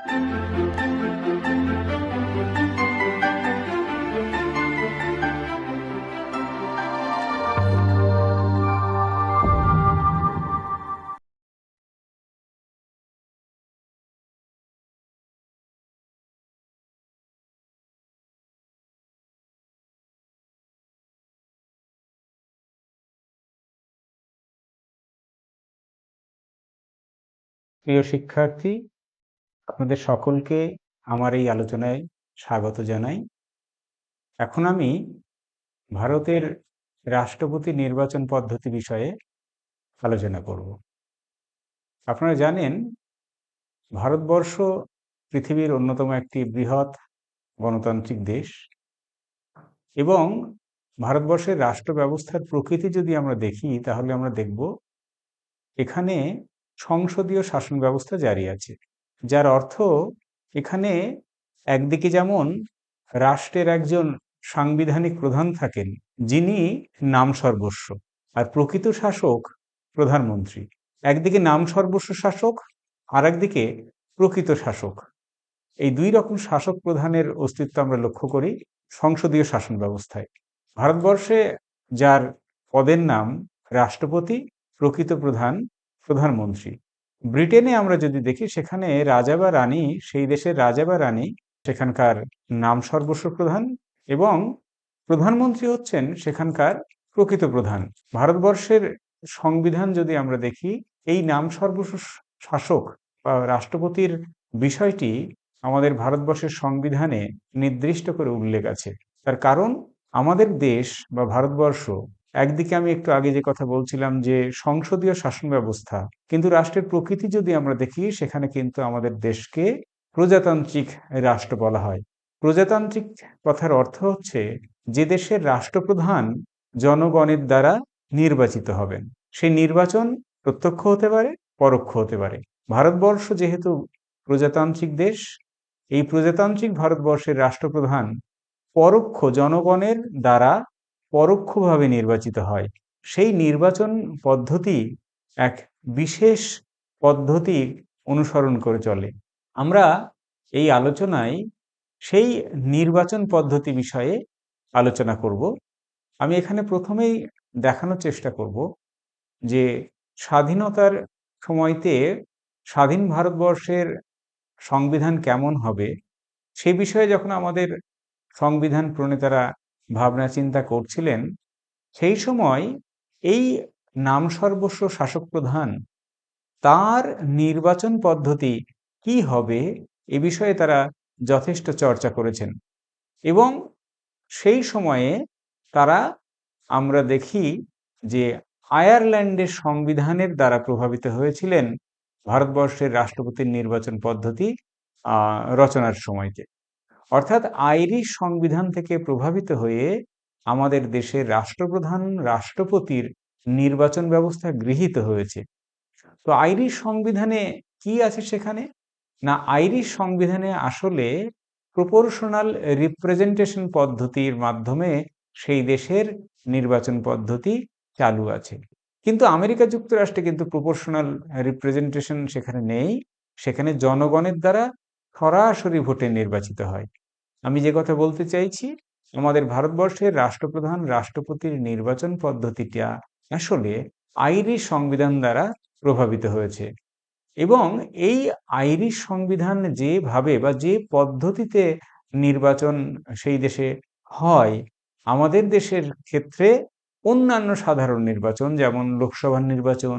প্রিয় শিক্ষার্থী, আপনাদের সকলকে আমার এই আলোচনায় স্বাগত জানাই। এখন আমি ভারতের রাষ্ট্রপতি নির্বাচন পদ্ধতি বিষয়ে আলোচনা করব। আপনারা জানেন, ভারতবর্ষ পৃথিবীর অন্যতম একটি বৃহৎ গণতান্ত্রিক দেশ এবং ভারতবর্ষের রাষ্ট্র ব্যবস্থার প্রকৃতি যদি আমরা দেখি, তাহলে আমরা দেখব এখানে সংসদীয় শাসন ব্যবস্থা জারি আছে, যার অর্থ এখানে একদিকে যেমন রাষ্ট্রের একজন সাংবিধানিক প্রধান থাকেন, যিনি নামসর্বস্ব, আর প্রকৃত শাসক প্রধানমন্ত্রী। একদিকে নামসর্বস্ব শাসক, আর একদিকে প্রকৃত শাসক। এই দুই রকম শাসক প্রধানের অস্তিত্ব আমরা লক্ষ্য করি সংসদীয় শাসন ব্যবস্থায়। ভারতবর্ষে যার পদের নাম রাষ্ট্রপতি, প্রকৃত প্রধান প্রধানমন্ত্রী। ব্রিটেনে আমরা যদি দেখি, সেখানে রাজা বা রানী, সেই দেশের রাজা বা রানী সেখানকার নাম সর্বস্ব প্রধান, এবং প্রধানমন্ত্রী হচ্ছেন সেখানকার প্রকৃত প্রধান। ভারতবর্ষের সংবিধান যদি আমরা দেখি, এই নাম সর্বস্ব শাসক বা রাষ্ট্রপতির বিষয়টি আমাদের ভারতবর্ষের সংবিধানে নির্দিষ্ট করে উল্লেখ আছে। তার কারণ, আমাদের দেশ বা ভারতবর্ষ একদিকে আমি একটু আগে যে কথা বলছিলাম যে সংসদীয় শাসন ব্যবস্থা, কিন্তু রাষ্ট্রের প্রকৃতি যদি আমরা দেখি, সেখানে কিন্তু আমাদের দেশকে প্রজাতান্ত্রিক রাষ্ট্র বলা হয়। প্রজাতান্ত্রিক কথার অর্থ হচ্ছে যে দেশের রাষ্ট্রপ্রধান জনগণের দ্বারা নির্বাচিত হবেন। সেই নির্বাচন প্রত্যক্ষ হতে পারে, পরোক্ষ হতে পারে। ভারতবর্ষ যেহেতু প্রজাতান্ত্রিক দেশ, এই প্রজাতান্ত্রিক ভারতবর্ষের রাষ্ট্রপ্রধান পরোক্ষ জনগণের দ্বারা পরোক্ষভাবে নির্বাচিত হয়। সেই নির্বাচন পদ্ধতি এক বিশেষ পদ্ধতি অনুসরণ করে চলে। আমরা এই আলোচনায় সেই নির্বাচন পদ্ধতি বিষয়ে আলোচনা করব। আমি এখানে প্রথমেই দেখানোর চেষ্টা করব যে স্বাধীনতার সময়তে স্বাধীন ভারতবর্ষের সংবিধান কেমন হবে, সে বিষয়ে যখন আমাদের সংবিধান প্রণেতারা ভাবনা চিন্তা করছিলেন, সেই সময় এই নামসর্বস্ব শাসক প্রধান তার নির্বাচন পদ্ধতি কি হবে এ বিষয়ে তারা যথেষ্ট চর্চা করেছেন। এবং সেই সময়ে তারা, আমরা দেখি যে আয়ারল্যান্ডের সংবিধানের দ্বারা প্রভাবিত হয়েছিলেন ভারতবর্ষের রাষ্ট্রপতির নির্বাচন পদ্ধতি রচনার সময়তে। অর্থাৎ আইরিশ সংবিধান থেকে প্রভাবিত হয়ে আমাদের দেশের রাষ্ট্রপ্রধান রাষ্ট্রপতির নির্বাচন ব্যবস্থা গৃহীত হয়েছে। তো আইরিশ সংবিধানে কি আছে সেখানে? না, আইরিশ সংবিধানে আসলে প্রপোর্শনাল রিপ্রেজেন্টেশন পদ্ধতির মাধ্যমে সেই দেশের নির্বাচন পদ্ধতি চালু আছে। কিন্তু আমেরিকা যুক্তরাষ্ট্রে কিন্তু প্রপোর্শনাল রিপ্রেজেন্টেশন সেখানে নেই। সেখানে জনগণের দ্বারা সরাসরি ভোটে নির্বাচিত হয়। আমি যে কথা বলতে চাইছি, আমাদের ভারতবর্ষের রাষ্ট্রপ্রধান রাষ্ট্রপতির নির্বাচন পদ্ধতিটা আসলে আইরিশ সংবিধান দ্বারা প্রভাবিত হয়েছে। এবং এই আইরিশ সংবিধান যেভাবে বা যে পদ্ধতিতে নির্বাচন সেই দেশে হয়, আমাদের দেশের ক্ষেত্রে অন্যান্য সাধারণ নির্বাচন, যেমন লোকসভার নির্বাচন,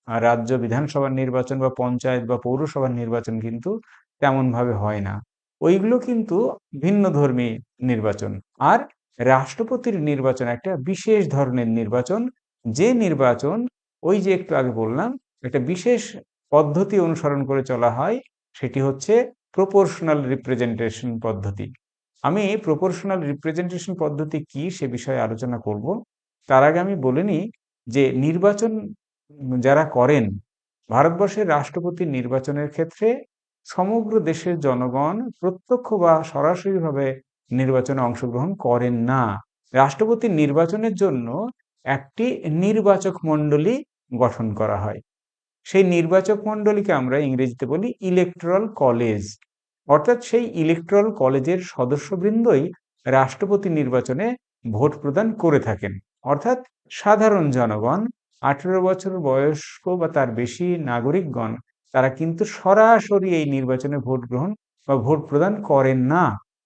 রাজ্য বিধানসভার নির্বাচন বা পঞ্চায়েত বা পৌরসভার নির্বাচন কিন্তু তেমনভাবে হয় না। ওইগুলো কিন্তু ভিন্নধর্মী নির্বাচন। আর রাষ্ট্রপতির নির্বাচন একটা বিশেষ ধরনের নির্বাচন, যে নির্বাচন ওই যে একটু আগে বললাম একটা বিশেষ পদ্ধতি অনুসরণ করে চলা হয়, সেটি হচ্ছে প্রপোর্শনাল রিপ্রেজেন্টেশন পদ্ধতি। আমি প্রপোর্শনাল রিপ্রেজেন্টেশন পদ্ধতি কি সে বিষয়ে আলোচনা করব। তার আগে আমি বলে নিই যে নির্বাচন যারা করেন, ভারতবর্ষের রাষ্ট্রপতি নির্বাচনের ক্ষেত্রে সমগ্র দেশের জনগণ প্রত্যক্ষ বা সরাসরিভাবে নির্বাচনে অংশগ্রহণ করেন না। রাষ্ট্রপতির নির্বাচনের জন্য একটি নির্বাচক মণ্ডলী গঠন করা হয়। সেই নির্বাচক মণ্ডলীকে আমরা ইংরেজিতে বলি ইলেকটোরাল কলেজ। অর্থাৎ সেই ইলেকটোরাল কলেজের সদস্যবৃন্দই রাষ্ট্রপতি নির্বাচনে ভোট প্রদান করে থাকেন। অর্থাৎ সাধারণ জনগণ, 18 বছর বয়স্ক বা তার বেশি নাগরিকগণ, তারা কিন্তু সরাসরি এই নির্বাচনে ভোট গ্রহণ বা ভোট প্রদান করেন না।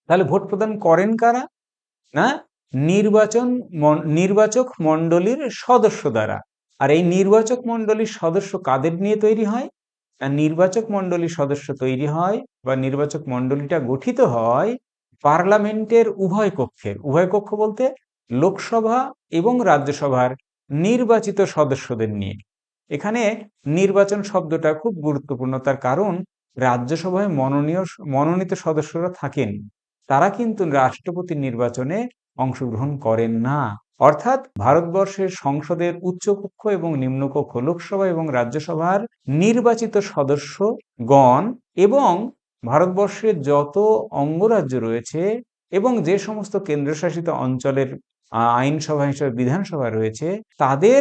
তাহলে ভোট প্রদান করেন কারা? না, নির্বাচক মণ্ডলীর সদস্য দ্বারা। আর এই নির্বাচক মণ্ডলীর সদস্য কাদের নিয়ে তৈরি হয়? নির্বাচক মণ্ডলীর সদস্য তৈরি হয় বা নির্বাচক মণ্ডলীটা গঠিত হয় পার্লামেন্টের উভয় কক্ষের। উভয় কক্ষ বলতে লোকসভা এবং রাজ্যসভার নির্বাচিত সদস্যদের নিয়ে। এখানে নির্বাচন শব্দটা খুব গুরুত্বপূর্ণ, তার কারণ রাজ্যসভায় মনোনীত সদস্যরা থাকেন, তারা কিন্তু রাষ্ট্রপতি নির্বাচনে অংশগ্রহণ করেন না। অর্থাৎ ভারতবর্ষের সংসদের উচ্চকক্ষ এবং নিম্নকক্ষ, লোকসভা এবং রাজ্যসভার নির্বাচিত সদস্যগণ এবং ভারতবর্ষের যত অঙ্গরাজ্য রয়েছে এবং যে সমস্ত কেন্দ্রশাসিত অঞ্চলের আইনসভা হিসেবে বিধানসভা রয়েছে, তাদের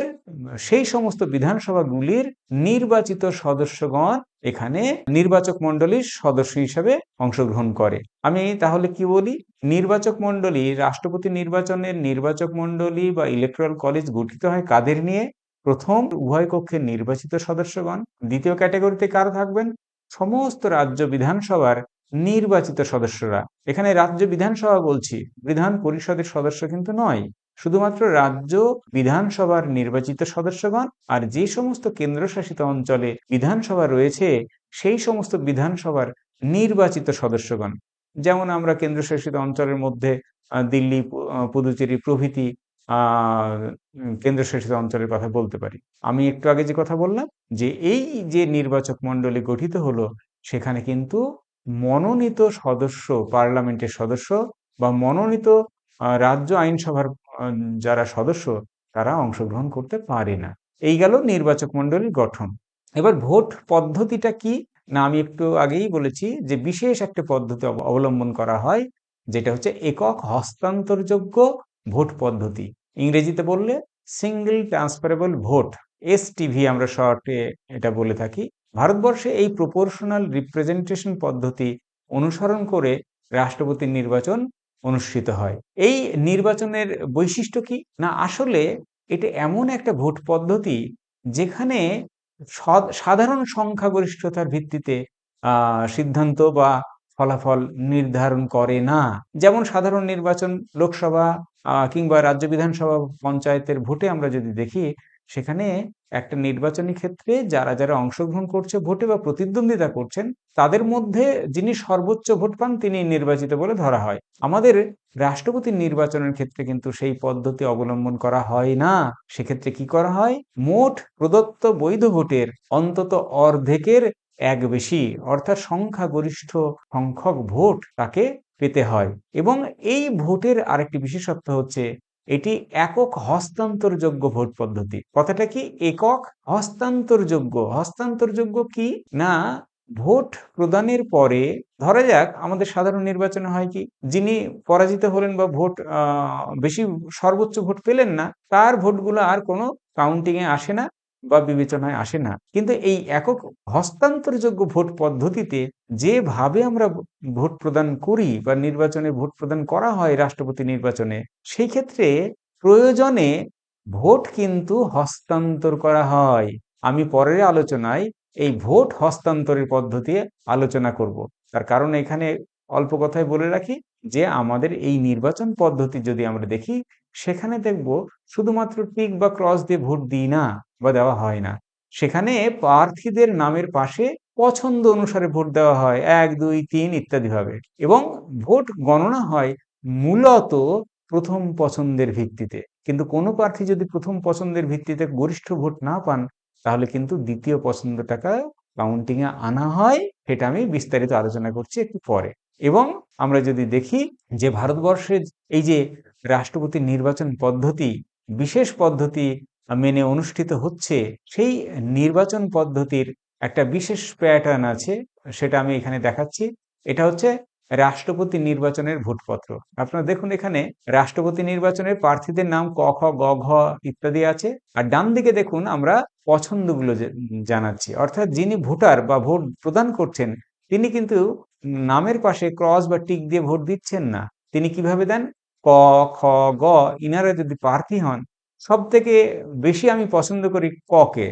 সেই সমস্ত বিধানসভাগুলির নির্বাচিত সদস্যগণ এখানে নির্বাচক মণ্ডলীর সদস্য হিসেবে অংশগ্রহণ করে। আমি তাহলে কি বলি? নির্বাচক মণ্ডলী, রাষ্ট্রপতি নির্বাচনের নির্বাচক মণ্ডলী বা ইলেকটোরাল কলেজ গঠিত হয় কাদের নিয়ে? প্রথম, উভয় কক্ষের নির্বাচিত সদস্যগণ। দ্বিতীয় ক্যাটাগরিতে কারা থাকবেন? সমস্ত রাজ্য বিধানসভার নির্বাচিত সদস্যরা। এখানে রাজ্য বিধানসভা বলছি, বিধান পরিষদের সদস্য কিন্তু নয়, শুধুমাত্র রাজ্য বিধানসভার নির্বাচিত সদস্যগণ। আর যে সমস্ত কেন্দ্রশাসিত অঞ্চলে বিধানসভা রয়েছে সেই সমস্ত বিধানসভার নির্বাচিত সদস্যগণ। যেমন আমরা কেন্দ্রশাসিত অঞ্চলের মধ্যে দিল্লি, পুদুচেরি প্রভৃতি কেন্দ্রশাসিত অঞ্চলের কথা বলতে পারি। আমি একটু আগে যে কথা বললাম যে এই যে নির্বাচক মণ্ডলী গঠিত হলো, সেখানে কিন্তু মনোনীত সদস্য, পার্লামেন্টের সদস্য বা মনোনীত রাজ্য আইনসভার যারা সদস্য, তারা অংশগ্রহণ করতে পারে না। এই গেল নির্বাচক মণ্ডলীর গঠন। এবার ভোট পদ্ধতিটা কি? না, আমি একটু আগেই বলেছি যে বিশেষ একটা পদ্ধতি অবলম্বন করা হয়, যেটা হচ্ছে একক হস্তান্তরযোগ্য ভোট পদ্ধতি। ইংরেজিতে বললে সিঙ্গেল ট্রান্সফারেবল ভোট, এসটিভি আমরা শর্টে এটা বলে থাকি। ভারতবর্ষে এই প্রপোর্শনাল রিপ্রেজেন্টেশন পদ্ধতি অনুসরণ করে রাষ্ট্রপতির নির্বাচন অনুষ্ঠিত হয়। এই নির্বাচনের বৈশিষ্ট্য কি? না, আসলে এটা এমন একটা ভোট পদ্ধতি যেখানে সাধারণ সংখ্যাগরিষ্ঠতার ভিত্তিতে সিদ্ধান্ত বা ফলাফল নির্ধারণ করে না। যেমন সাধারণ নির্বাচন, লোকসভা কিংবা রাজ্য বিধানসভা, পঞ্চায়েতের ভোটে আমরা যদি দেখি, সেখানে একটা নির্বাচনী ক্ষেত্রে যারা যারা অংশগ্রহণ করছে ভোটে বা প্রতিদ্বন্দ্বিতা করছেন, তাদের মধ্যে যিনি সর্বোচ্চ ভোট পান তিনি নির্বাচিত বলে ধরা হয়। আমাদের রাষ্ট্রপতির নির্বাচনের ক্ষেত্রে কিন্তু সেই পদ্ধতি অবলম্বন করা হয় না। সেক্ষেত্রে কি করা হয়? মোট প্রদত্ত বৈধ ভোটের অন্তত অর্ধেকের এক বেশি, অর্থাৎ সংখ্যাগরিষ্ঠ সংখ্যক ভোট তাকে পেতে হয়। এবং এই ভোটের আরেকটি বিশেষত্ব হচ্ছে এটি একক হস্তান্তরযোগ্য ভোট পদ্ধতি। কথাটা কি? একক হস্তান্তরযোগ্য। হস্তান্তরযোগ্য কি না, ভোট প্রদানের পরে ধরা যাক আমাদের সাধারণ নির্বাচনে হয় কি, যিনি পরাজিত হলেন বা ভোট বেশি সর্বোচ্চ ভোট পেলেন না, তার ভোটগুলো আর কোনো কাউন্টিং এ আসে না বা বিবেচনায় আসে না। কিন্তু এই একক হস্তান্তরযোগ্য ভোট পদ্ধতিতে যেভাবে আমরা ভোট প্রদান করি বা নির্বাচনে ভোট প্রদান করা হয় রাষ্ট্রপতি নির্বাচনে, সেই ক্ষেত্রে প্রয়োজনে ভোট কিন্তু হস্তান্তর করা হয়। আমি পরের আলোচনায় এই ভোট হস্তান্তরের পদ্ধতি আলোচনা করব। তার কারণ এখানে অল্প কথায় বলে রাখি যে আমাদের এই নির্বাচন পদ্ধতি যদি আমরা দেখি, সেখানে দেখব শুধুমাত্র টিক বা ক্রস দিয়ে ভোট দিই না বা দেওয়া হয় না। সেখানে প্রার্থীদের নামের পাশে পছন্দ অনুসারে ভোট দেওয়া হয়, 1, 2, 3 ইত্যাদি ভাবে। এবং ভোট গণনা হয় মূলত প্রথম পছন্দের ভিত্তিতে। কিন্তু কোনো প্রার্থী যদি প্রথম পছন্দের ভিত্তিতে গরিষ্ঠ ভোট না পান, তাহলে কিন্তু দ্বিতীয় পছন্দটাকে কাউন্টিং এ আনা হয়। সেটা আমি বিস্তারিত আলোচনা করছি একটু পরে। এবং আমরা যদি দেখি যে ভারতবর্ষের এই যে রাষ্ট্রপতি নির্বাচন পদ্ধতি, বিশেষ পদ্ধতি মেনে অনুষ্ঠিত হচ্ছে, সেই নির্বাচন পদ্ধতির একটা বিশেষ প্যাটার্ন আছে, সেটা আমি এখানে দেখাচ্ছি। এটা হচ্ছে রাষ্ট্রপতি নির্বাচনের ভোটপত্র। আপনারা দেখুন এখানে রাষ্ট্রপতি নির্বাচনের প্রার্থীদের নাম ক, খ, গ, ঘ ইত্যাদি আছে। আর ডান দিকে দেখুন আমরা পছন্দগুলো জানাচ্ছি, অর্থাৎ যিনি ভোটার বা ভোট প্রদান করছেন তিনি কিন্তু নামের পাশে ক্রস বা টিক দিয়ে ভোট দিচ্ছেন না। তিনি কিভাবে দেন? ক, খ, গ ইনারা যদি প্রার্থী হন, সব থেকে বেশি আমি পছন্দ করি ক কে,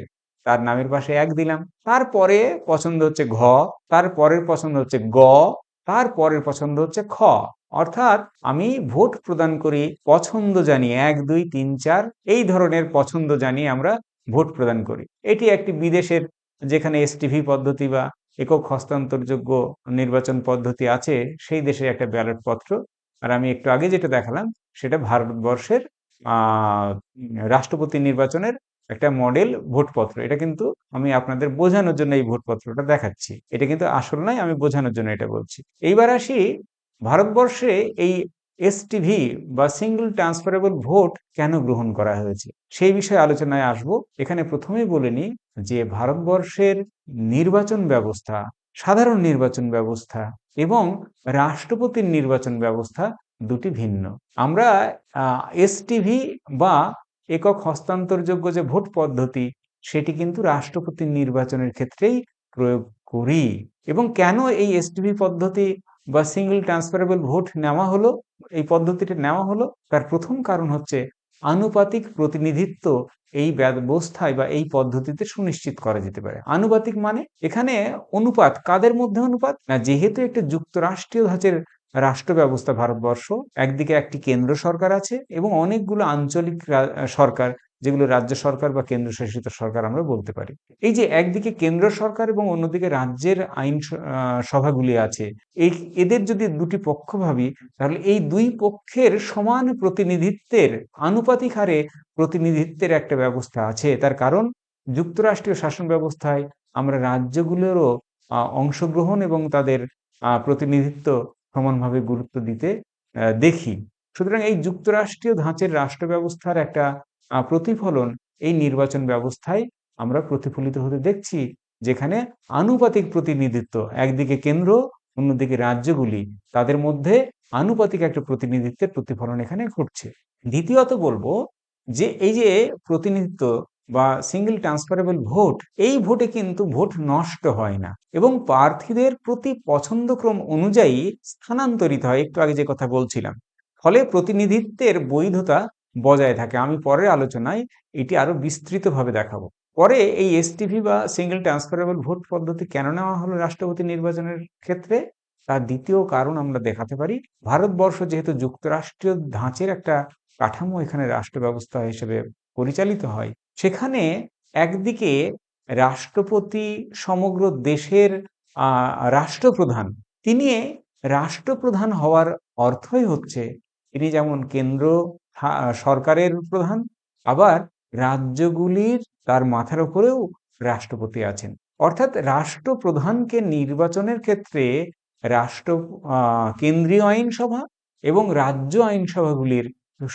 তার নামের পাশে ১ দিলাম। তারপরে পছন্দ হচ্ছে ঘ, তারপরের পছন্দ হচ্ছে গ, তারপরের পছন্দ হচ্ছে খ। অর্থাৎ আমি ভোট প্রদান করি পছন্দ জানিয়ে ১, ২, ৩, ৪ এই ধরনের পছন্দ জানিয়ে আমরা ভোট প্রদান করি। এটি একটি বিদেশের, যেখানে এসটিভি পদ্ধতি বা একক হস্তান্তরযোগ্য নির্বাচন পদ্ধতি আছে, সেই দেশের একটা ব্যালট পত্র। আর আমি একটু আগে যেটা দেখালাম সেটা ভারতবর্ষের রাষ্ট্রপতি নির্বাচনের একটা মডেল ভোটপত্র। এটা কিন্তু আমি আপনাদের বোঝানোর জন্য এই ভোটপত্রটা দেখাচ্ছি, এটা কিন্তু আসল নয়, আমি বোঝানোর জন্য এটা বলছি। এইবার আসি ভারতবর্ষে এই এসটিভি বা সিঙ্গল ট্রান্সফারেবল ভোট কেন গ্রহণ করা হয়েছে সেই বিষয়ে আলোচনায় আসব। এখানে প্রথমেই বলে নিই যে ভারতবর্ষের নির্বাচন ব্যবস্থা, সাধারণ নির্বাচন ব্যবস্থা এবং রাষ্ট্রপতির নির্বাচন ব্যবস্থা দুটি ভিন্ন। আমরা এসটিভি বা একক হস্তান্তরযোগ্য যে ভোট পদ্ধতি সেটি কিন্তু রাষ্ট্রপতি নির্বাচনের ক্ষেত্রেই প্রয়োগ করি। এবং কেন এই এসটিভি পদ্ধতি বা সিঙ্গল ট্রান্সফারেবল ভোট নেওয়া হলো, এই পদ্ধতিটা নেওয়া হলো, তার প্রথম কারণ হচ্ছে আনুপাতিক প্রতিনিধিত্ব এই ব্যবস্থায় বা এই পদ্ধতিতে সুনিশ্চিত করা যেতে পারে। আনুপাতিক মানে এখানে অনুপাত কাদের মধ্যে? অনুপাত না, যেহেতু একটা যুক্তরাষ্ট্রীয় ধাঁচের রাষ্ট্র ব্যবস্থা ভারতবর্ষ, একদিকে একটি কেন্দ্র সরকার আছে এবং অনেকগুলো আঞ্চলিক সরকার, যেগুলো রাজ্য সরকার বা কেন্দ্রশাসিত সরকার আমরা বলতে পারি। এই যে একদিকে কেন্দ্র সরকার এবং অন্যদিকে রাজ্যের আইন সভাগুলি আছে, এদের যদি দুটি পক্ষ ভাবি, তাহলে এই দুই পক্ষের সমান প্রতিনিধিত্বের, আনুপাতিক হারে প্রতিনিধিত্বের একটা ব্যবস্থা আছে। তার কারণ যুক্তরাষ্ট্রীয় শাসন ব্যবস্থায় আমরা রাজ্যগুলোরও অংশগ্রহণ এবং তাদের প্রতিনিধিত্ব সমানভাবে গুরুত্ব দিতে দেখি। সুতরাং এই যুক্তরাষ্ট্রীয় ধাঁচের রাষ্ট্র ব্যবস্থার একটা প্রতিফলন এই নির্বাচন ব্যবস্থায় আমরা প্রতিফলিত হতে দেখছি, যেখানে আনুপাতিক প্রতিনিধিত্ব, একদিকে কেন্দ্র অন্যদিকে রাজ্যগুলি, তাদের মধ্যে আনুপাতিক একটা প্রতিনিধিত্বের প্রতিফলন এখানে ঘটছে। দ্বিতীয়ত বলবো যে এই যে প্রতিনিধিত্ব বা সিঙ্গেল ট্রান্সফারেবল ভোট, এই ভোটে কিন্তু ভোট নষ্ট হয় না এবং প্রার্থীদের প্রতি পছন্দক্রম অনুযায়ী স্থানান্তরিত হয়, একটু আগে যে কথা বলছিলাম। ফলে প্রতিনিধিত্বের বৈধতা বজায় থাকে। আমি পরের আলোচনায় এটি আরো বিস্তৃতভাবে দেখাবো। পরে এই এসটিভি বা সিঙ্গেল ট্রান্সফারেবল ভোট পদ্ধতি কেন নেওয়া হলো রাষ্ট্রপতি নির্বাচনের ক্ষেত্রে, তার দ্বিতীয় কারণ আমরা দেখাতে পারি। ভারতবর্ষ যেহেতু যুক্তরাষ্ট্রীয় ধাঁচের একটা কাঠামো এখানে রাষ্ট্র ব্যবস্থা হিসেবে পরিচালিত হয়, সেখানে একদিকে রাষ্ট্রপতি সমগ্র দেশের রাষ্ট্রপ্রধান। তিনি রাষ্ট্রপ্রধান হওয়ার অর্থই হচ্ছে তিনি যেমন কেন্দ্র সরকারের প্রধান, আবার রাজ্যগুলির তার মাথার উপরেও রাষ্ট্রপতি আছেন। অর্থাৎ রাষ্ট্রপ্রধানকে নির্বাচনের ক্ষেত্রে রাষ্ট্র কেন্দ্রীয় আইনসভা এবং রাজ্য আইনসভাগুলির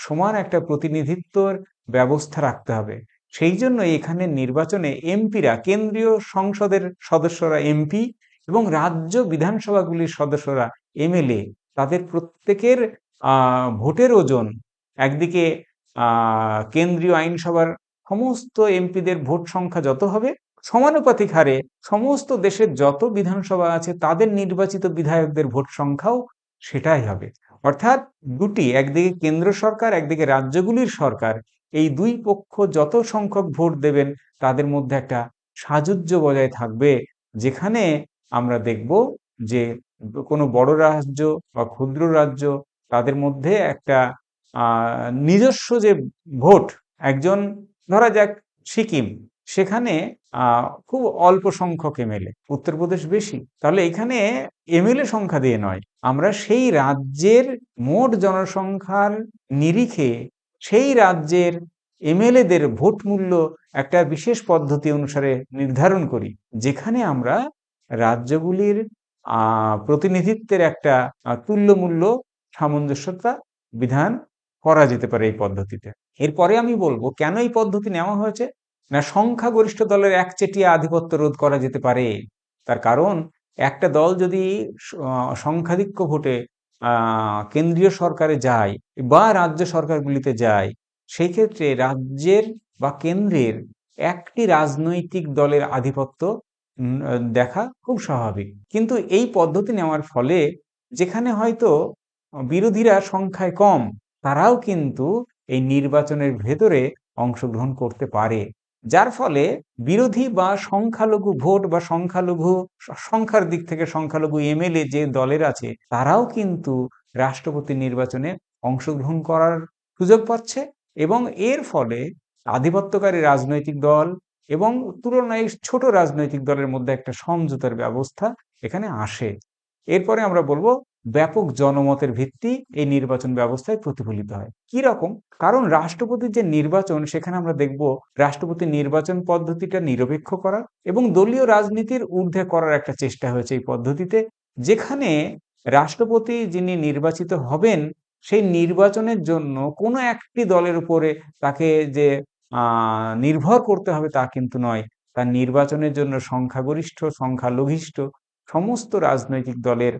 সমান একটা প্রতিনিধিত্বর ব্যবস্থা রাখতে হবে। সেই জন্য এখানে নির্বাচনে এমপিরা, কেন্দ্রীয় সংসদের সদস্যরা এমপি এবং রাজ্য বিধানসভাগুলির সদস্যরা এমএলএ, তাদের প্রত্যেকের ভোটের ওজন, একদিকে কেন্দ্রীয় আইনসভার সমস্ত এমপিদের ভোট সংখ্যা যত হবে, সমানুপাতিক হারে সমস্ত দেশের যত বিধানসভা আছে তাদের নির্বাচিত বিধায়কদের ভোট সংখ্যাও সেটাই হবে। অর্থাৎ দুটি, একদিকে কেন্দ্র সরকার, একদিকে রাজ্যগুলির সরকার, এই দুই পক্ষ যত সংখ্যক ভোট দেবেন তাদের মধ্যে একটা সাযুজ্য বজায় থাকবে, যেখানে আমরা দেখব যে কোনো বড় রাজ্য বা ক্ষুদ্র রাজ্য, তাদের মধ্যে একটা নিজস্ব যে ভোট, একজন ধরা যাক সিকিম, সেখানে খুব অল্প সংখ্যক এমএলএ, উত্তরপ্রদেশ বেশি, তাহলে এখানে এমএলএ সংখ্যা দিয়ে নয়, আমরা সেই রাজ্যের মোট জনসংখ্যার নিরিখে সেই রাজ্যের এমএলএদের ভোট মূল্য একটা বিশেষ পদ্ধতি অনুসারে নির্ধারণ করি, যেখানে আমরা রাজ্যগুলির প্রতিনিধিত্বের একটা তুল্যমূল্য সামঞ্জস্যতা বিধান করা যেতে পারে এই পদ্ধতিতে। এরপরে আমি বলবো কেন এই পদ্ধতি নেওয়া হয়েছে। না, সংখ্যাগরিষ্ঠ দলের একচেটিয়া আধিপত্য রোধ করা যেতে পারে। তার কারণ একটা দল যদি সংখ্যাধিক্য ভোটে কেন্দ্রীয় সরকারে যায় বা রাজ্য সরকারগুলিতে যায়, সেই ক্ষেত্রে রাজ্যের বা কেন্দ্রের একটি রাজনৈতিক দলের আধিপত্য দেখা খুব স্বাভাবিক। কিন্তু এই পদ্ধতি নেওয়ার ফলে যেখানে হয়তো বিরোধীরা সংখ্যায় কম, তারাও কিন্তু এই নির্বাচনের ভেতরে অংশগ্রহণ করতে পারে, যার ফলে বিরোধী বা সংখ্যালঘু ভোট বা সংখ্যালঘু সংখ্যার দিক থেকে সংখ্যালঘু এমএলএ যে দলের আছে, তারাও কিন্তু রাষ্ট্রপতি নির্বাচনে অংশগ্রহণ করার সুযোগ পাচ্ছে এবং এর ফলে আধিপত্যকারী রাজনৈতিক দল এবং তুলনায় ছোট রাজনৈতিক দলের মধ্যে একটা সমঝোতার ব্যবস্থা এখানে আসে। এরপরে আমরা বলবো ব্যাপক জনমতের ভিত্তি এই নির্বাচন ব্যবস্থায় প্রতিফলিত হয়। কি রকম? কারণ রাষ্ট্রপতির যে নির্বাচন, সেখানে আমরা দেখব রাষ্ট্রপতি নির্বাচন পদ্ধতিটা নিরপেক্ষ করা এবং দলীয় রাজনীতির ঊর্ধ্বে করার একটা চেষ্টা হয়েছে এই পদ্ধতিতে, যেখানে রাষ্ট্রপতি যিনি নির্বাচিত হবেন সেই নির্বাচনের জন্য কোনো একটি দলের উপরে তাকে যে নির্ভর করতে হবে তা কিন্তু নয়। তার নির্বাচনের জন্য সংখ্যাগরিষ্ঠ সংখ্যালঘিষ্ঠ সমস্ত রাজনৈতিক দলের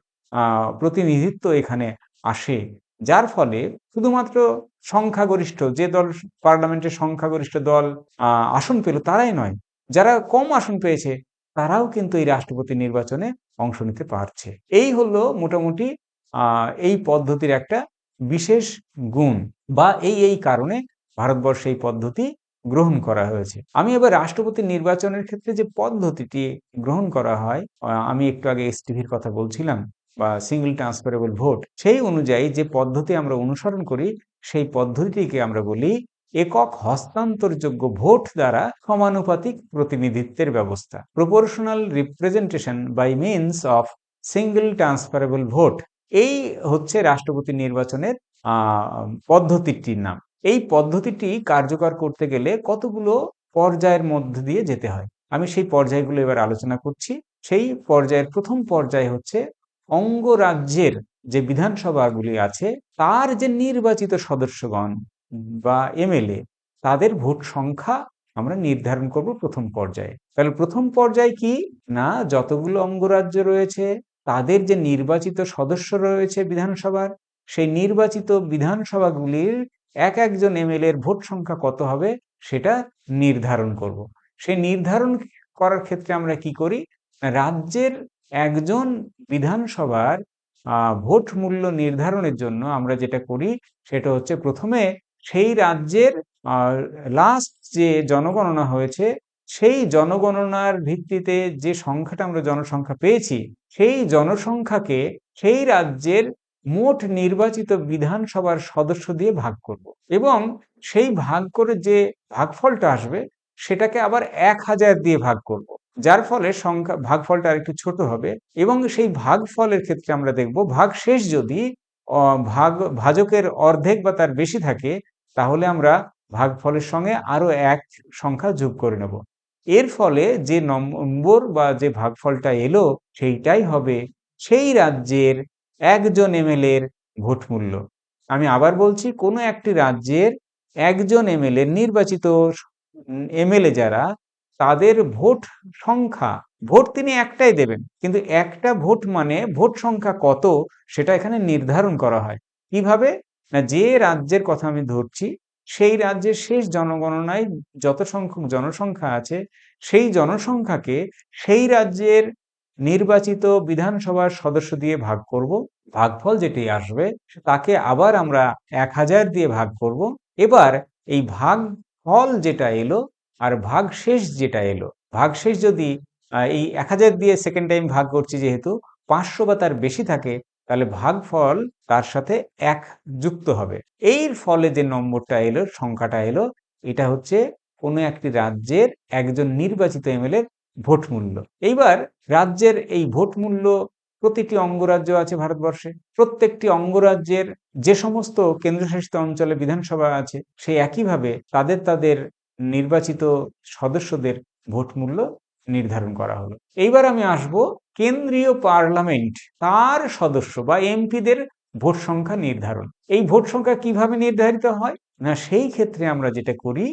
প্রতিনিধিত্ব এখানে আসে, যার ফলে শুধুমাত্র সংখ্যাগরিষ্ঠ যে দল, পার্লামেন্টের সংখ্যাগরিষ্ঠ দল আসন পেল তারাই নয়, যারা কম আসন পেয়েছে তারাও কিন্তু এই রাষ্ট্রপতি নির্বাচনে অংশ নিতে পারছে। এই হলো মোটামুটি এই পদ্ধতির একটা বিশেষ গুণ, বা এই কারণে ভারতবর্ষে এই পদ্ধতি গ্রহণ করা হয়েছে। আমি এবার রাষ্ট্রপতি নির্বাচনের ক্ষেত্রে যে পদ্ধতিটি গ্রহণ করা হয়, আমি একটু আগে এসটিভির কথা বলছিলাম বা সিঙ্গল ট্রান্সফারেবল ভোট, সেই অনুযায়ী যে পদ্ধতি আমরা অনুসরণ করি সেই পদ্ধতিটিকে আমরা বলি একক হস্তান্তরযোগ্য ভোট দ্বারা সমানুপাতিক প্রতিনিধিত্বের ব্যবস্থা, proportional representation by means of single transferable vote. এই হচ্ছে রাষ্ট্রপতি নির্বাচনের পদ্ধতিটির নাম। এই পদ্ধতিটি কার্যকর করতে গেলে কতগুলো পর্যায়ের মধ্যে দিয়ে যেতে হয়, আমি সেই পর্যায়গুলো এবার আলোচনা করছি। সেই পর্যায়ের প্রথম পর্যায় হচ্ছে অঙ্গরাজ্যের যে বিধানসভাগুলি আছে তার যে নির্বাচিত সদস্যগণ বা এমএলএ, তাদের ভোট সংখ্যা আমরা নির্ধারণ করব প্রথম পর্যায়ে। তাহলে প্রথম পর্যায় কি না, যতগুলো অঙ্গরাজ্য রয়েছে তাদের যে নির্বাচিত সদস্য রয়েছে বিধানসভার, সেই নির্বাচিত বিধানসভাগুলির এক একজন এমএলএ এর ভোট সংখ্যা কত হবে সেটা নির্ধারণ করব। সেই নির্ধারণ করার ক্ষেত্রে আমরা কি করি, রাজ্যের একজন বিধানসভার ভোট মূল্য নির্ধারণের জন্য আমরা যেটা করি সেটা হচ্ছে প্রথমে সেই রাজ্যের লাস্ট যে জনগণনা হয়েছে সেই জনগণনার ভিত্তিতে যে সংখ্যাটা আমরা জনসংখ্যা পেয়েছি, সেই জনসংখ্যাকে সেই রাজ্যের মোট নির্বাচিত বিধানসভার সদস্য দিয়ে ভাগ করব এবং সেই ভাগ করে যে ভাগফলটা আসবে সেটাকে আবার 1000 দিয়ে ভাগ করব, যার ফলে সংখ্যা ভাগফলটা আরেকটু ছোট হবে। এবং সেই ভাগফলের ক্ষেত্রে আমরা দেখব ভাগশেষ যদি ভাজকের অর্ধেক বা তার বেশি থাকে, তাহলে আমরা ভাগফলের সঙ্গে আরো এক সংখ্যা যোগ করে নেব। এর ফলে যে নম্বর বা যে ভাগফলটা এলো সেইটাই হবে সেই রাজ্যের একজন এমএলএ এর ভোট মূল্য। আমি আবার বলছি, কোনো একটি রাজ্যের একজন এমএলএ, নির্বাচিত এমএলএ যারা, তাদের ভোট সংখ্যা, ভোট তিনি একটাই দেবেন কিন্তু একটা ভোট মানে ভোট সংখ্যা কত সেটা এখানে নির্ধারণ করা হয়। কিভাবে না, যে রাজ্যের কথা আমি ধরছি সেই রাজ্যের শেষ জনগণনায় যত সংখ্যক জনসংখ্যা আছে সেই জনসংখ্যাকে সেই রাজ্যের নির্বাচিত বিধানসভার সদস্য দিয়ে ভাগ করব, ভাগফল যেটি আসবে তাকে আবার আমরা 1000 দিয়ে ভাগ করব। এবার এই ভাগফল যেটা এলো আর ভাগশেষ যেটা এলো, ভাগশেষ যদি এই 1000 দিয়ে সেকেন্ড টাইম ভাগ করছি যেহেতু 500 বা তার বেশি থাকে, তাহলে ভাগফল তার সাথে 1 যুক্ত হবে। এর ফলে যে নম্বরটা এলো, সংখ্যাটা এলো, এটা হচ্ছে কোনো একটি রাজ্যের একজন নির্বাচিত এমএলএ ভোট মূল্য। এইবার রাজ্যের এই ভোট মূল্য, প্রতিটি অঙ্গরাজ্য আছে ভারতবর্ষে, প্রত্যেকটি অঙ্গরাজ্যের যে সমস্ত কেন্দ্রশাসিত অঞ্চলে বিধানসভা আছে সেই একইভাবে তাদের তাদের নির্বাচিত সদস্যদের ভোট মূল্য নির্ধারণ করা হলো। এইবার আমি আসব কেন্দ্রীয় পার্লামেন্ট, তার সদস্য বা এমপিদের ভোট সংখ্যা নির্ধারণ। এই ভোট সংখ্যা কিভাবে নির্ধারিত হয় না, সেই ক্ষেত্রে আমরা যেটা করি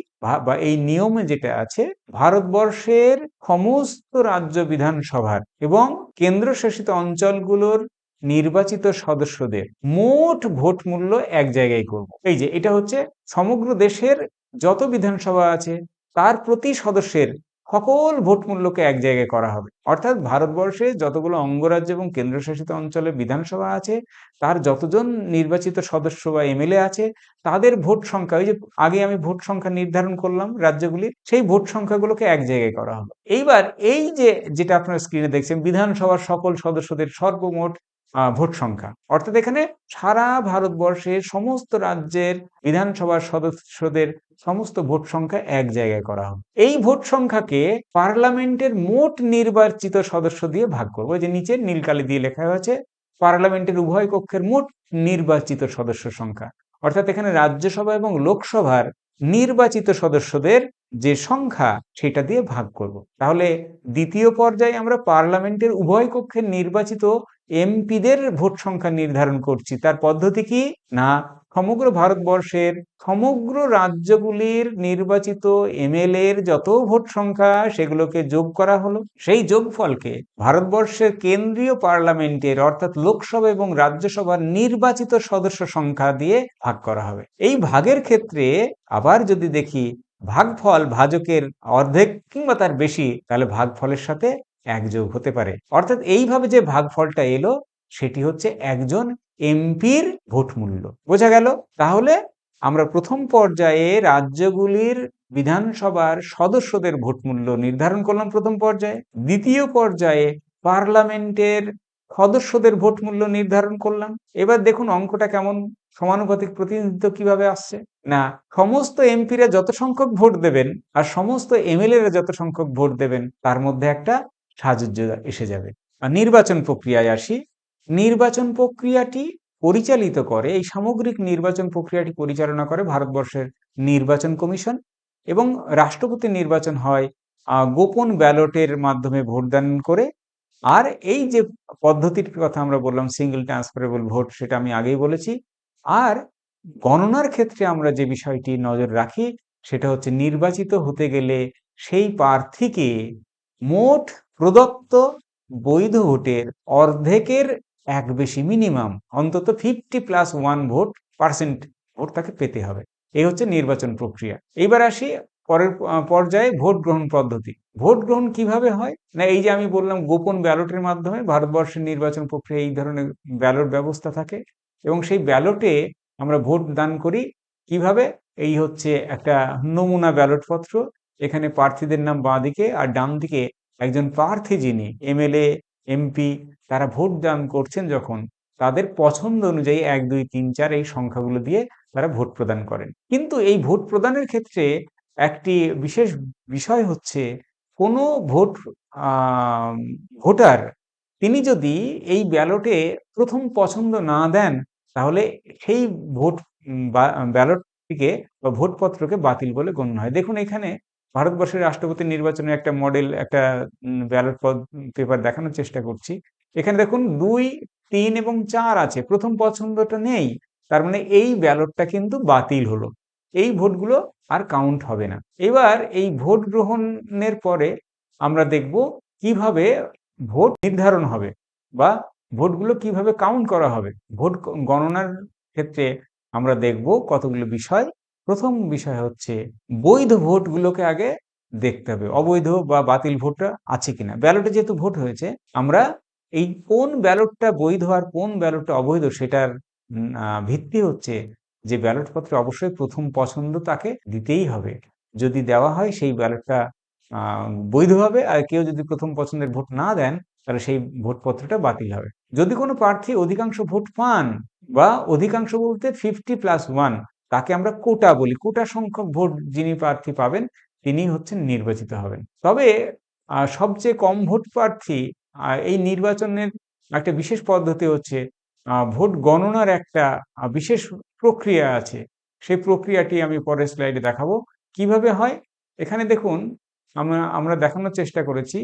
বা এই নিয়মে যেটা আছে, ভারতবর্ষের সমস্ত রাজ্য বিধানসভার এবং কেন্দ্রশাসিত অঞ্চলগুলোর নির্বাচিত সদস্যদের মোট ভোট মূল্য এক জায়গায় করব। এই যে এটা হচ্ছে সমগ্র দেশের যত বিধানসভা আছে তার প্রতি সদস্যের সকল ভোট মূল্যকে এক জায়গায় করা হবে। অর্থাৎ ভারতবর্ষে যতগুলো অঙ্গরাজ্য এবং কেন্দ্রশাসিত অঞ্চলে বিধানসভা আছে তার যতজন নির্বাচিত সদস্য বা এমএলএ আছে তাদের ভোট সংখ্যা, ওই যে আগে আমি ভোট সংখ্যা নির্ধারণ করলাম রাজ্যগুলির, সেই ভোট সংখ্যাগুলোকে এক জায়গায় করা হলো। এইবার এই যে যেটা আপনারা স্ক্রিনে দেখছেন বিধানসভার সকল সদস্যদের সর্বমোট ভোট সংখ্যা, অর্থাৎ এখানে সারা ভারতবর্ষের সমস্ত রাজ্যের বিধানসভার সদস্যদের সমস্ত ভোট সংখ্যা এক জায়গায় করা হবে। এই ভোট সংখ্যাকে পার্লামেন্টের মোট নির্বাচিত সদস্য দিয়ে ভাগ করবো। যে নিচে নীলকালি দিয়ে লেখা হয়েছে পার্লামেন্টের উভয় কক্ষের মোট নির্বাচিত সদস্য সংখ্যা, অর্থাৎ এখানে রাজ্যসভা এবং লোকসভার নির্বাচিত সদস্যদের যে সংখ্যা সেটা দিয়ে ভাগ করব। তাহলে দ্বিতীয় পর্যায়ে আমরা পার্লামেন্টের উভয় কক্ষের নির্বাচিত এমপিদের ভোট সংখ্যা নির্ধারণ করছি। তার পদ্ধতি কি না, সমগ্র ভারতবর্ষের সমগ্র রাজ্যগুলির নির্বাচিত এমএলএ এর যত ভোট সংখ্যা সেগুলোকে যোগ করা হলো, সেই যোগফলকে ভারতবর্ষের কেন্দ্রীয় পার্লামেন্টের অর্থাৎ লোকসভা এবং রাজ্যসভার নির্বাচিত সদস্য সংখ্যা দিয়ে ভাগ করা হবে। এই ভাগের ক্ষেত্রে আবার যদি দেখি ভাগফল ভাজকের অর্ধেক কিংবা তার বেশি, তাহলে ভাগফলের সাথে এক যোগ হতে পারে। অর্থাৎ এইভাবে যে ভাগফলটা এলো সেটি হচ্ছে একজন এমপির ভোট মূল্য। বোঝা গেল? তাহলে আমরা প্রথম পর্যায়ে রাজ্যগুলির বিধানসভার সদস্যদের ভোট মূল্য নির্ধারণ করলাম প্রথম পর্যায়ে, দ্বিতীয় পর্যায়ে পার্লামেন্টের সদস্যদের ভোট মূল্য নির্ধারণ করলাম। এবার দেখুন অঙ্কটা কেমন, সমানুপাতিক প্রতিনিধিত্ব কিভাবে আসছে না, সমস্ত এমপিরা যত সংখ্যক ভোট দেবেন আর সমস্ত এমএলএরা যত সংখ্যক ভোট দেবেন তার মধ্যে একটা সাযুজ্য এসে যাবে। আর নির্বাচন প্রক্রিয়ায় আসি। নির্বাচন প্রক্রিয়াটি পরিচালিত করে, এই সামগ্রিক নির্বাচন প্রক্রিয়াটি পরিচালনা করে ভারতবর্ষের নির্বাচন কমিশন, এবং রাষ্ট্রপতি নির্বাচন হয় গোপন ব্যালটের মাধ্যমে ভোটদান করে। আর এই যে পদ্ধতির কথা আমরা বললাম সিঙ্গেল ট্রান্সফারেবল ভোট, সেটা আমি আগেই বলেছি। আর গণনার ক্ষেত্রে আমরা যে বিষয়টি নজর রাখি সেটা হচ্ছে নির্বাচিত হতে গেলে সেই প্রার্থীকে মোট প্রদত্ত বৈধ ভোটের অর্ধেকের এক বেশি মিনিমাম অন্তত 50+1 পার্সেন্ট ভোট তাকে পেতে হবে। এই হচ্ছে নির্বাচন প্রক্রিয়া। এইবার আসি পরের পর্যায়ে ভোট গ্রহণ পদ্ধতি। ভোট গ্রহণ কিভাবে হয় না, এই যে আমি বললাম গোপন ব্যালটের মাধ্যমে ভারতবর্ষের নির্বাচন প্রক্রিয়া এই ধরনের ব্যালট ব্যবস্থা থাকে, এবং সেই ব্যালটে আমরা ভোট দান করি কিভাবে, এই হচ্ছে একটা নমুনা ব্যালট পত্র। এখানে প্রার্থীদের নাম বাঁ দিকে আর ডান দিকে একজন প্রার্থী যিনি এমএলএ এমপি তারা ভোট দান করছেন যখন তাদের পছন্দ অনুযায়ী 1 2 3 4 এই সংখ্যাগুলো দিয়ে তারা ভোট প্রদান করেন। কিন্তু এই ভোট প্রদানের ক্ষেত্রে একটি বিশেষ বিষয় হচ্ছে কোনো ভোটার তিনি যদি এই ব্যালটে প্রথম পছন্দ না দেন তাহলে সেই ভোট ব্যালটটিকে বা ভোটপত্রকে বাতিল বলে গণ্য হয়। দেখুন এখানে ভারতবর্ষের রাষ্ট্রপতি নির্বাচনের একটা মডেল, একটা ব্যালট পেপার দেখানোর চেষ্টা করছি। এখানে দেখুন 2 3 এবং 4 আছে, প্রথম পছন্দটা নেই, তার মানে এই ব্যালটটা কিন্তু বাতিল হলো, এই ভোটগুলো আর কাউন্ট হবে না। এবার এই ভোট গ্রহণের পরে আমরা দেখব কিভাবে ভোট নির্ধারণ হবে বা ভোটগুলো কিভাবে কাউন্ট করা হবে। ভোট গণনার ক্ষেত্রে আমরা দেখব কতগুলো বিষয়। প্রথম বিষয় হচ্ছে বৈধ ভোটগুলোকে আগে দেখতে হবে, অবৈধ বা বাতিল ভোটটা আছে কিনা। ব্যালটে যেহেতু ভোট হয়েছে আমরা এই কোন ব্যালটটা বৈধ আর কোন ব্যালটটা অবৈধ সেটার ভিত্তি হচ্ছে যে ব্যালট পত্রে অবশ্যই প্রথম পছন্দ তাকে দিতেই হবে। যদি দেওয়া হয় সেই ব্যালটটা বৈধ হবে, আর কেউ যদি প্রথম পছন্দের ভোট না দেন তাহলে সেই ভোটপত্রটা বাতিল হবে। যদি কোনো প্রার্থী অধিকাংশ ভোট পান, বা অধিকাংশ বলতে 50+1, তাকে আমরা কোটা বলি, কোটা সংখ্যক ভোট যিনি প্রার্থী পাবেন তিনি হচ্ছেন নির্বাচিত হবেন। তবে সবচেয়ে কম ভোট প্রার্থী, এই নির্বাচনের একটা বিশেষ পদ্ধতি হচ্ছে ভোট গণনার একটা বিশেষ প্রক্রিয়া আছে, সেই প্রক্রিয়াটি আমি পরের স্লাইডে দেখাবো কিভাবে হয়। এখানে দেখুন আমরা দেখানোর চেষ্টা করেছি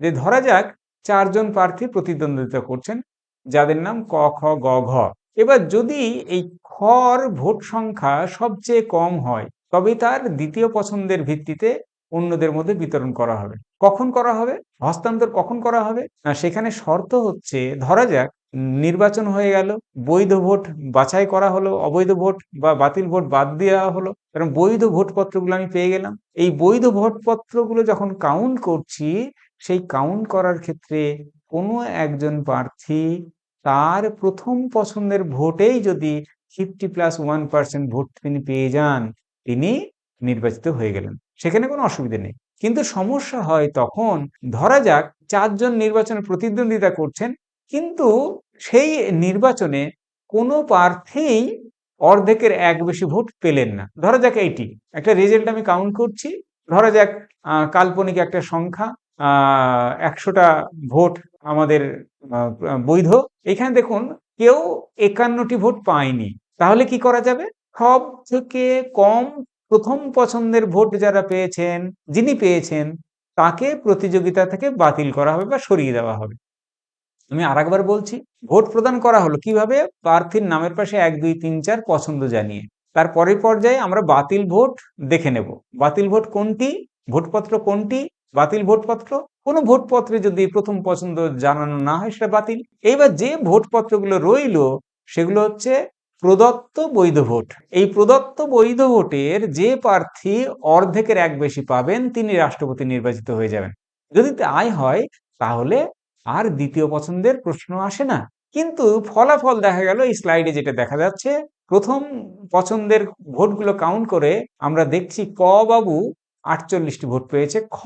যে ধরা যাক 4 জন প্রার্থী প্রতিদ্বন্দ্বিতা করছেন যাদের নাম ক খ গ ঘ। এবার যদি এই খর ভোট সংখ্যা সবচেয়ে কম হয় তবেই তার দ্বিতীয় পছন্দের ভিত্তিতে অন্যদের মধ্যে বিতরণ করা হবে। কখন করা হবে? হস্তান্তর কখন করা হবে? না, সেখানে শর্ত হচ্ছে, ধরা যাক নির্বাচন হয়ে গেল, বৈধ ভোট বাছাই করা হলো, অবৈধ ভোট বা বাতিল ভোট বাদ দেওয়া হলো, কারণ বৈধ ভোটপত্রগুলো আমি পেয়ে গেলাম। এই বৈধ ভোটপত্রগুলো যখন কাউন্ট করছি, সেই কাউন্ট করার ক্ষেত্রে কোনো একজন প্রার্থী তার প্রথম পছন্দের ভোটেই যদি 50+1% ভোট তিনি পেয়ে যান, তিনি নির্বাচিত হয়ে গেলেন, সেখানে কোনো অসুবিধা নেই। কিন্তু সমস্যা হয় তখন, ধরা যাক 4 জন নির্বাচনে প্রতিদ্বন্দ্বিতা করছেন, কিন্তু সেই নির্বাচনে কোনো প্রার্থীই অর্ধেকের এক বেশি ভোট পেলেন না। ধরা যাক এইটি একটা রেজাল্ট আমি কাউন্ট করছি, ধরা যাক কাল্পনিক একটা সংখ্যা 100টা ভোট আমাদের বৈধ। এখানে দেখুন কেউ 51টি ভোট পায়নি। তাহলে কি করা যাবে? সব থেকে কম প্রথম পছন্দের ভোট যারা পেয়েছেন, যিনি পেয়েছেন, তাকে প্রতিযোগিতা থেকে বাতিল করা হবে বা সরিয়ে দেওয়া হবে। আমি আরেকবার বলছি, ভোট প্রদান করা হলো কিভাবে? প্রার্থীর নামের পাশে 1, 2, 3, 4 পছন্দ জানিয়ে। তার পরের পর্যায়ে আমরা বাতিল ভোট দেখে নেব। বাতিল ভোট কোনটি, ভোটপত্র কোনটি, বাতিল ভোটপত্র। কোনো ভোটপত্রে যদি প্রথম পছন্দ জানানো না হয়, সেটা বাতিল। এইবার যে ভোটপত্রগুলো রইল, সেগুলো হচ্ছে প্রদত্ত বৈধ ভোট। এই প্রদত্ত বৈধ ভোটের যে প্রার্থী অর্ধেকের এক বেশি পাবেন, তিনি রাষ্ট্রপতি নির্বাচিত হয়ে যাবেন। যদি তাই হয়, তাহলে আর দ্বিতীয় পছন্দের প্রশ্ন আসে না। কিন্তু ফলাফল দেখা গেল, এই স্লাইডে যেটা দেখা যাচ্ছে, প্রথম পছন্দের ভোটগুলো কাউন্ট করে আমরা দেখছি ক বাবু 48টি ভোট পেয়েছে, খ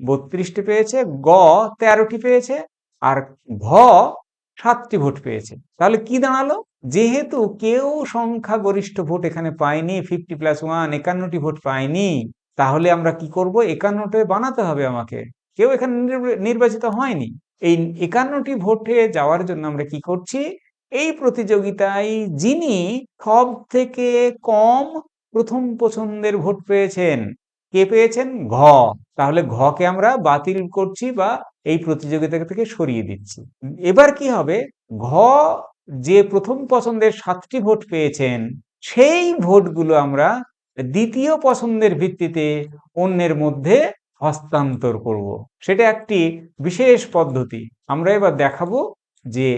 32টি পেয়েছে, গ 13টি পেয়েছে, আর ঘ 7টি ভোট পেয়েছে। তাহলে কি দাঁড়ালো? যেহেতু কেউ সংখ্যাগরিষ্ঠ ভোট এখানে পায়নি, 50+1 51টি ভোট পায়নি, তাহলে আমরা কি করব? 51টা বানাতে হবে আমাকে। কেউ এখানে নির্বাচিত হয়নি। এই 51টি ভোটে যাওয়ার জন্য আমরা কি করছি? এই প্রতিযোগিতায় যিনি সব থেকে কম প্রথম পছন্দের ভোট পেয়েছেন, কে পেয়েছেন? ঘ। তাহলে ঘকে আমরা বাতিল করছি বা এই প্রতিযোগিতা থেকে সরিয়ে দিচ্ছি। এবার কি হবে? ঘ যে প্রথম পছন্দের 7টি ভোট পেয়েছেন, সেই ভোটগুলো আমরা দ্বিতীয় পছন্দের ভিত্তিতে অন্যের মধ্যে হস্তান্তর করব। সেটা একটি বিশেষ পদ্ধতি। আমরা এবার দেখাবো যে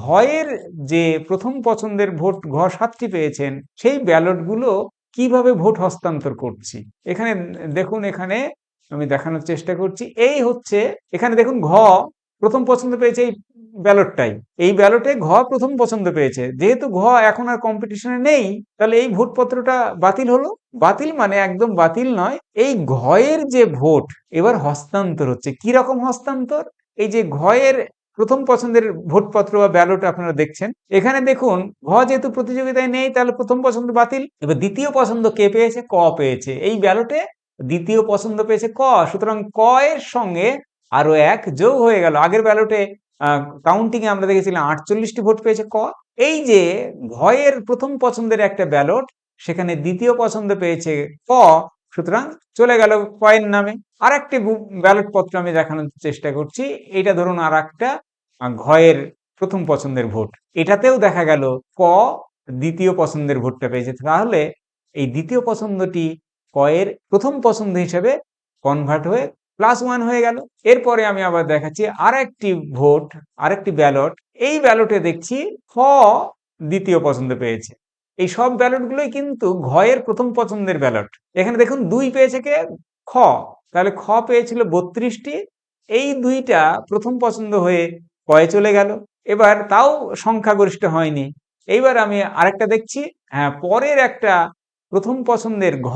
ঘয়ের যে প্রথম পছন্দের ভোট ঘ 7টি পেয়েছেন, সেই ব্যালটগুলো কিভাবে ভোট হস্তান্তর করছি। এখানে দেখুন, এখানে আমি দেখানোর চেষ্টা করছি। এই হচ্ছে, এখানে দেখুন ঘ প্রথম পছন্দ পেয়েছে, এই ব্যালটটাই। এই ব্যালটে ঘ প্রথম পছন্দ পেয়েছে। যেহেতু ঘ এখন আর কম্পিটিশনে নেই, তাহলে এই ভোটপত্রটা বাতিল হলো। বাতিল মানে একদম বাতিল নয়, এই ঘয়ের যে ভোট এবার হস্তান্তর হচ্ছে। কি রকম হস্তান্তর? এই যে ঘয়ের প্রথম পছন্দের ভোটপত্র বা ব্যালট আপনারা দেখছেন, এখানে দেখুন ঘ যেহেতু প্রতিযোগিতায় নেই, তাহলে প্রথম পছন্দ বাতিল। এবার দ্বিতীয় পছন্দ কে পেয়েছে? ক পেয়েছে। এই ব্যালটে দ্বিতীয় পছন্দ পেয়েছে ক, সুতরাং ক এর সঙ্গে আরো 1 যোগ হয়ে গেল। আগের ব্যালটে কাউন্টিং এ আমরা দেখেছিলাম 48টি ভোট পেয়েছে ক। এই যে ঘয়ের প্রথম পছন্দের একটা ব্যালট, সেখানে দ্বিতীয় পছন্দ পেয়েছে ক, সুতরাং চলে গেল কয়ের নামে। আর একটি ব্যালট পত্র আমি দেখানোর চেষ্টা করছি। এটা ধরুন আর একটা ঘয়ের প্রথম পছন্দের ভোট, এটাতেও দেখা গেল ক দ্বিতীয় পছন্দের ভোটটা পেয়েছে। তাহলে এই দ্বিতীয় পছন্দটি কয়ের প্রথম পছন্দ হিসেবে কনভার্ট হয়ে +1 হয়ে গেল। এরপরে আমি আবার দেখাচ্ছি আরেকটি ভোট, আরেকটি ব্যালট। এই ব্যালটে দেখছি খ দ্বিতীয় পছন্দ পেয়েছে। এই সব ব্যালটগুলোই কিন্তু ঘয়ের প্রথম পছন্দের ব্যালট। এখানে দেখুন 2 পেয়েছে কে? খ। তাহলে খ পেয়েছিল 32টি। এই 2টা প্রথম পছন্দ হয়ে কয়ে চলে গেল। এবার তাও সংখ্যাগরিষ্ঠ হয়নি। এইবার আমি আরেকটা দেখছি, হ্যাঁ, পরের একটা প্রথম পছন্দের ঘ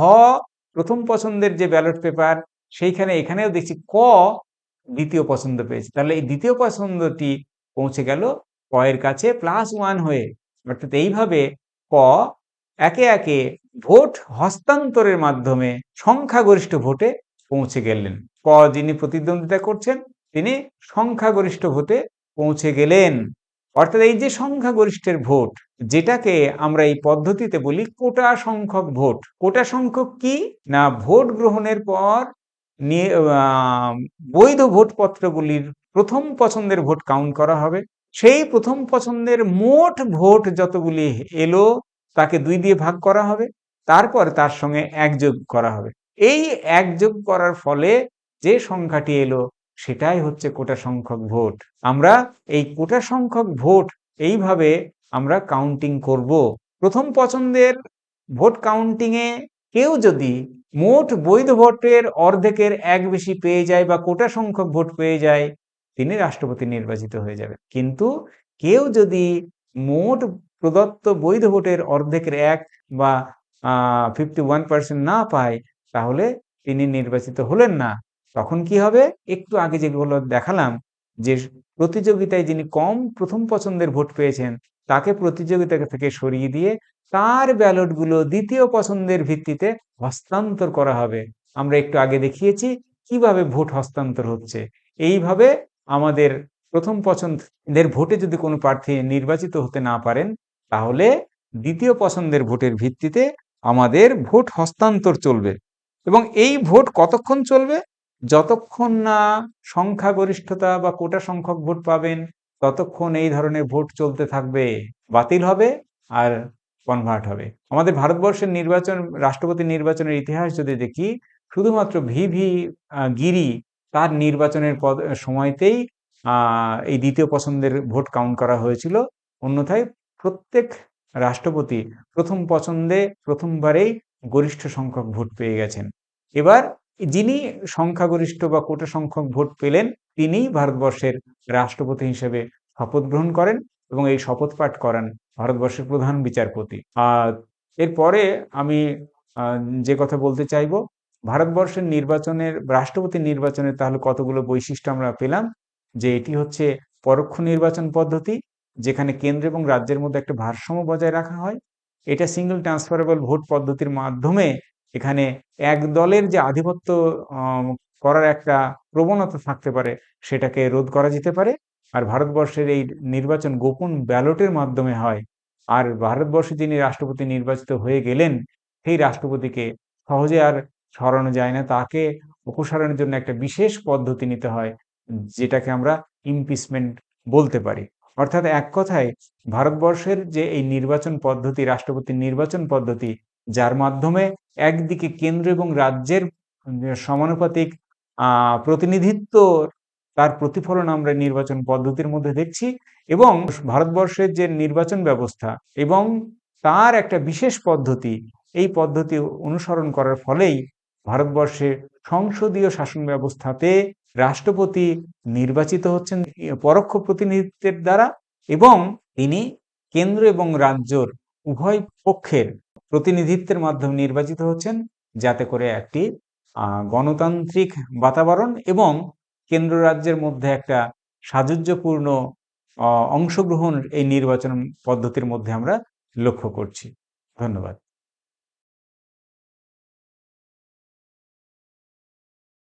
প্রথম পছন্দের যে ব্যালট পেপার, সেইখানে এখানেও দেখছি ক দ্বিতীয় পছন্দ পেয়েছে। তাহলে এই দ্বিতীয় পছন্দটি পৌঁছে গেল ক এর কাছে +1 হয়ে। অর্থাৎ এইভাবে ক একে একে ভোট হস্তান্তরের মাধ্যমে সংখ্যাগরিষ্ঠ ভোটে পৌঁছে গেলেন। ক যিনি প্রতিদ্বন্দ্বিতা করছেন, তিনি সংখ্যাগরিষ্ঠ ভোটে পৌঁছে গেলেন। অর্থাৎ এই যে সংখ্যাগরিষ্ঠের ভোট, যেটাকে আমরা এই পদ্ধতিতে বলি কোটা সংখ্যক ভোট। কোটা সংখ্যক কি না, ভোট গ্রহণের পর বৈধ ভোটপত্রগুলির প্রথম পছন্দের ভোট কাউন্ট করা হবে। সেই প্রথম পছন্দের মোট ভোট যতগুলি এলো, তাকে 2 দিয়ে ভাগ করা হবে। তারপর তার সঙ্গে ১ যোগ করা হবে। এই ১ যোগ করার ফলে যে সংখ্যাটি এলো সেটাই হচ্ছে কোটা সংখ্যক ভোট। আমরা এই কোটা সংখ্যক ভোট এইভাবে আমরা কাউন্টিং করব। প্রথম পছন্দের ভোট কাউন্টিংয়ে কেউ যদি মোট বৈধ ভোটের অর্ধেকের ১ বেশি পেয়ে যায় বা কোটা সংখ্যক ভোট পেয়ে যায়, তিনি রাষ্ট্রপতি নির্বাচিত হয়ে যাবেন। কিন্তু কেউ যদি মোট প্রদত্ত বৈধ ভোটের অর্ধেকের ১ বা 51% না পায়, তাহলে তিনি নির্বাচিত হলেন না। তখন কি হবে? একটু আগে যেগুলো দেখালাম যে প্রতিযোগিতায় যিনি কম প্রথম পছন্দের ভোট পেয়েছেন তাকে প্রতিযোগিতা থেকে সরিয়ে দিয়ে তার ব্যালটগুলো দ্বিতীয় পছন্দের ভিত্তিতে হস্তান্তর করা হবে। আমরা একটু আগে দেখিয়েছি কিভাবে ভোট হস্তান্তর হচ্ছে। এইভাবে আমাদের প্রথম পছন্দের ভোটে যদি কোনো প্রার্থী নির্বাচিত হতে না পারেন, তাহলে দ্বিতীয় পছন্দের ভোটের ভিত্তিতে আমাদের ভোট হস্তান্তর চলবে। এবং এই ভোট কতক্ষণ চলবে? যতক্ষণ না সংখ্যাগরিষ্ঠতা বা কোটা সংখ্যক ভোট পাবেন, ততক্ষণ এই ধরনের ভোট চলতে থাকবে। বাতিল হবে আর কনভার্ট হবে। আমাদের ভারতবর্ষের নির্বাচন, রাষ্ট্রপতি নির্বাচনের ইতিহাস যদি দেখি, শুধুমাত্র ভি গিরি তার নির্বাচনের সময়তেই এই দ্বিতীয় পছন্দের ভোট কাউন্ট করা হয়েছিল। অন্যথায় প্রত্যেক রাষ্ট্রপতি প্রথম পছন্দে প্রথমবারেই গরিষ্ঠ সংখ্যক ভোট পেয়ে গেছেন। এবার যিনি সংখ্যাগরিষ্ঠ বা কোটা সংখ্যক ভোট পেলেন, তিনিই ভারতবর্ষের রাষ্ট্রপতি হিসেবে শপথ গ্রহণ করেন এবং এই শপথ পাঠ করান ভারতবর্ষের প্রধান বিচারপতি। এরপরে আমি যে কথা বলতে চাইব, ভারতবর্ষের নির্বাচনের, রাষ্ট্রপতি নির্বাচনের তাহলে কতগুলো বৈশিষ্ট্য আমরা পেলাম। যে এটি হচ্ছে পরোক্ষ নির্বাচন পদ্ধতি, যেখানে কেন্দ্র এবং রাজ্যের মধ্যে একটা ভারসাম্য বজায় রাখা হয়। এটা সিঙ্গল ট্রান্সফারেবল ভোট পদ্ধতির মাধ্যমে এখানে এক দলের যে আধিপত্য করার একটা প্রবণতা থাকতে পারে, সেটাকে রোধ করা যেতে পারে। আর ভারতবর্ষের এই নির্বাচন গোপন ব্যালটের মাধ্যমে হয়। আর ভারতবর্ষে যিনি রাষ্ট্রপতি নির্বাচিত হয়ে গেলেন, সেই রাষ্ট্রপতিকে সহজে আর সরানো যায় না। তাকে অপসারণের জন্য একটা বিশেষ পদ্ধতি নিতে হয়, যেটাকে আমরা ইমপিচমেন্ট বলতে পারি। অর্থাৎ এক কথায় ভারতবর্ষের যে এই নির্বাচন পদ্ধতি, রাষ্ট্রপতি নির্বাচন পদ্ধতি, যার মাধ্যমে একদিকে কেন্দ্র এবং রাজ্যের সমানুপাতিক প্রতিনিধিত্ব, তার প্রতিফলন আমরা নির্বাচন পদ্ধতির মধ্যে দেখছি। এবং ভারতবর্ষের যে নির্বাচন ব্যবস্থা এবং তার একটা বিশেষ পদ্ধতি, এই পদ্ধতি অনুসরণ করার ফলেই ভারতবর্ষের সংসদীয় শাসন ব্যবস্থাতে রাষ্ট্রপতি নির্বাচিত হচ্ছেন পরোক্ষ প্রতিনিধিত্বের দ্বারা, এবং তিনি কেন্দ্র এবং রাজ্যর উভয় পক্ষের প্রতিনিধিত্বের মাধ্যমে নির্বাচিত হচ্ছেন, যাতে করে একটি গণতান্ত্রিক বাতাবরণ এবং কেন্দ্র রাজ্যের মধ্যে একটা সাযুজ্যপূর্ণ অংশগ্রহণ এই নির্বাচন পদ্ধতির মধ্যে আমরা লক্ষ্য করছি। ধন্যবাদ।